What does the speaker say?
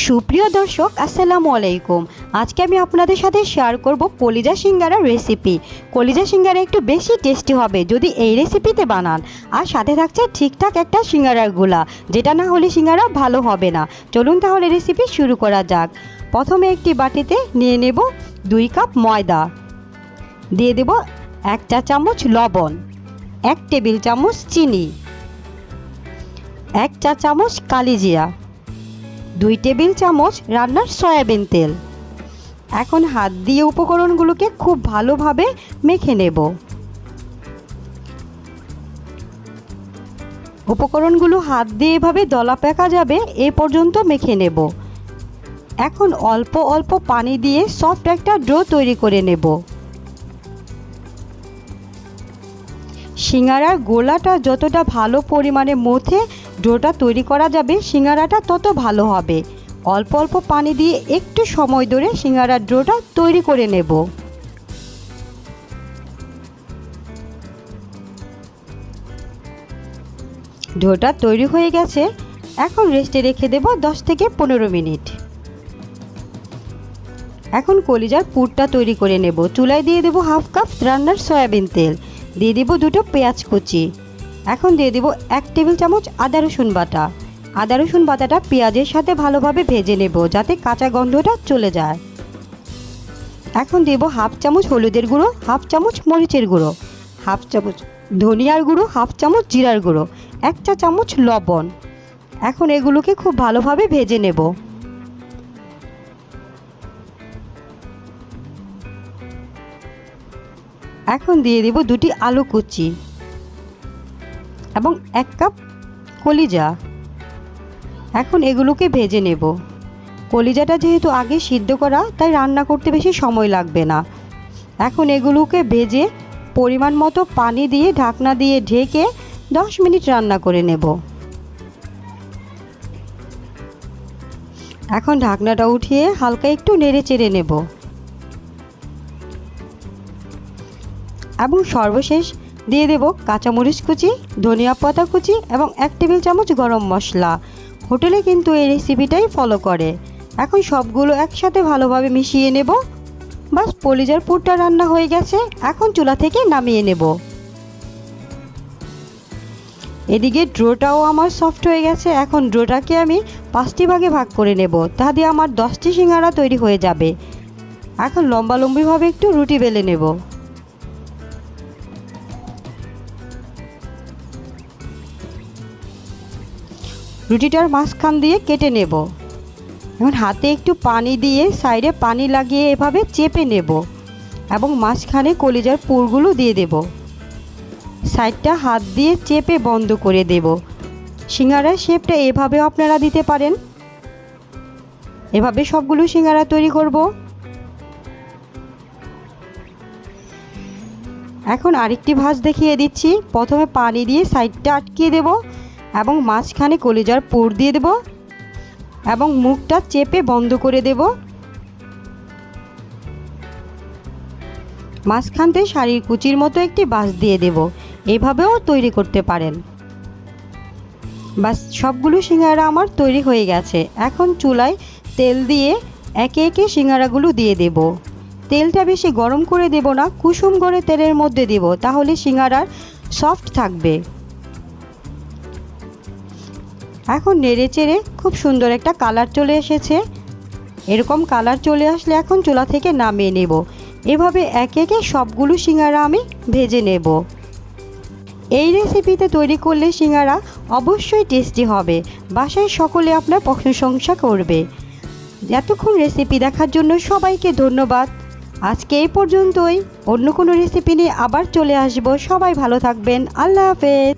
সুপ্রিয় দর্শক আসসালামু আলাইকুম। আজকে আমি আপনাদের সাথে শেয়ার করব কলিজা সিঙ্গারার রেসিপি। কলিজা সিঙ্গারা একটু বেশি টেস্টি হবে যদি এই রেসিপিতে বানান, আর সাথে থাকছে ঠিকঠাক একটা সিঙ্গারার গোলা, যেটা না হলে সিঙ্গারা ভালো হবে না। চলুন তাহলে রেসিপি শুরু করা যাক। প্রথমে একটি বাটিতে নিয়ে নেব 2 কাপ ময়দা, দিয়ে দেব 1 চা চামচ লবণ, 1 টেবিল চামচ চিনি, 1 চা চামচ কালিজিরা, 2 টেবিল চামচ রান্নার সয়াবিন তেল। এখন হাত দিয়ে উপকরণগুলোকে খুব ভালোভাবে মেখে নেব। উপকরণগুলো হাত দিয়ে এভাবে দলা পেকা যাবে এ পর্যন্ত মেখে নেব। এখন অল্প অল্প পানি দিয়ে সফট একটা ডো তৈরি করে নেব। সিঙ্গারার গোলাটা যতটা ভালো পরিমাণে মথে ডোটা তৈরি করা যাবে, সিঙ্গারাটা তত ভালো হবে। অল্প অল্প পানি দিয়ে একটু সময় ধরে সিঙ্গারার ডোটা তৈরি করে নেব। ডোটা তৈরি হয়ে গেছে, এখন রেস্টে রেখে দেব 10 থেকে 15 মিনিট। এখন কলিজার পুরটা তৈরি করে নেব। চুলায় দিয়ে দেব 1/2 কাপ রান্নার সয়াবিন তেল, দিয়ে দেব 2টো পেঁয়াজ কুচি। এখন দিয়ে দেব 1 টেবিল চামচ আদা রসুন বাটা। আদা রসুন বাটাটা পেঁয়াজের সাথে ভালোভাবে ভেজে নেব যাতে কাঁচা গন্ধটা চলে যায়। এখন দেব 1/2 চামচ হলুদের গুঁড়ো, 1/2 চামচ মরিচের গুঁড়ো, 1/2 চামচ ধনিয়ার গুঁড়ো, 1/2 চামচ জিরার গুঁড়ো, 1 চা চামচ লবণ। এখন এগুলোকে খুব ভালোভাবে ভেজে নেব। এখন দিয়ে দেব 2টি আলু কুচি এবং 1 কাপ কলিজা। এখন এগুলোকে ভেজে নেব। কলিজাটা যেহেতু আগে সিদ্ধ করা, তাই রান্না করতে বেশি সময় লাগবে না। এখন এগুলোকে ভেজে পরিমাণ মতো পানি দিয়ে ঢাকনা দিয়ে ঢেকে 10 মিনিট রান্না করে নেব। এখন ঢাকনাটা উঠিয়ে হালকা একটু নেড়ে চেড়ে নেব এবং সর্বশেষ দিয়ে দেব কাঁচামরিচ কুচি, ধনিয়া পাতা কুচি এবং 1 টেবিল চামচ গরম মশলা। হোটেলে কিন্তু এই রেসিপিটাই ফলো করে। এখন সবগুলো একসাথে ভালোভাবে মিশিয়ে নেব। বাস, কলিজার পুরটা রান্না হয়ে গেছে। এখন চুলা থেকে নামিয়ে নেব। এদিকে ডোটাও আমার সফট হয়ে গেছে। এখন ডোটাকে আমি 5টি ভাগে ভাগ করে নেব, তা দিয়ে আমার 10টি সিঙ্গারা তৈরি হয়ে যাবে। এখন লম্বালম্বিভাবে একটু রুটি বেলে নেব। রুটিটার মাঝখান দিয়ে কেটে নেব। এখন হাতে একটু পানি দিয়ে সাইডে পানি লাগিয়ে এভাবে চেপে নেব এবং মাঝখানে কলিজার পুরগুলো দিয়ে দেব। সাইডটা হাত দিয়ে চেপে বন্ধ করে দেব। সিঙ্গারার শেপটা এভাবেও আপনারা দিতে পারেন। এভাবে সবগুলো সিঙ্গারা তৈরি করব। এখন আরেকটি ভাঁজ দেখিয়ে দিচ্ছি। প্রথমে পানি দিয়ে সাইডটা আটকিয়ে দেব এবং মাঝখানে কলিজার পুর দিয়ে দেব এবং মুখটা চেপে বন্ধ করে দেব। মাঝখানতে শাড়ির কুচির মতো একটি বাঁশ দিয়ে দেব। এভাবেও তৈরি করতে পারেন। বাস, সবগুলো সিঙ্গারা আমার তৈরি হয়ে গেছে। এখন চুলায় তেল দিয়ে একে একে সিঙ্গারাগুলো দিয়ে দেব। তেলটা বেশি গরম করে দেব না, কুসুম করে তেলের মধ্যে দেব, তাহলে সিঙ্গারার সফট থাকবে। এখন নেড়ে চেড়ে খুব সুন্দর একটা কালার চলে এসেছে। এরকম কালার চলে আসলে এখন চুলা থেকে নামিয়ে নেব। এভাবে একে একে সবগুলো সিঙ্গারা আমি ভেজে নেব। এই রেসিপিতে তৈরি করলে সিঙ্গারা অবশ্যই টেস্টি হবে। বাসায় সকলে আপনার প্রশংসা করবে। এতক্ষণ রেসিপি দেখার জন্য সবাইকে ধন্যবাদ। আজকে এই পর্যন্তই। অন্য কোনো রেসিপি নিয়ে আবার চলে আসব। সবাই ভালো থাকবেন। আল্লাহ হাফেজ।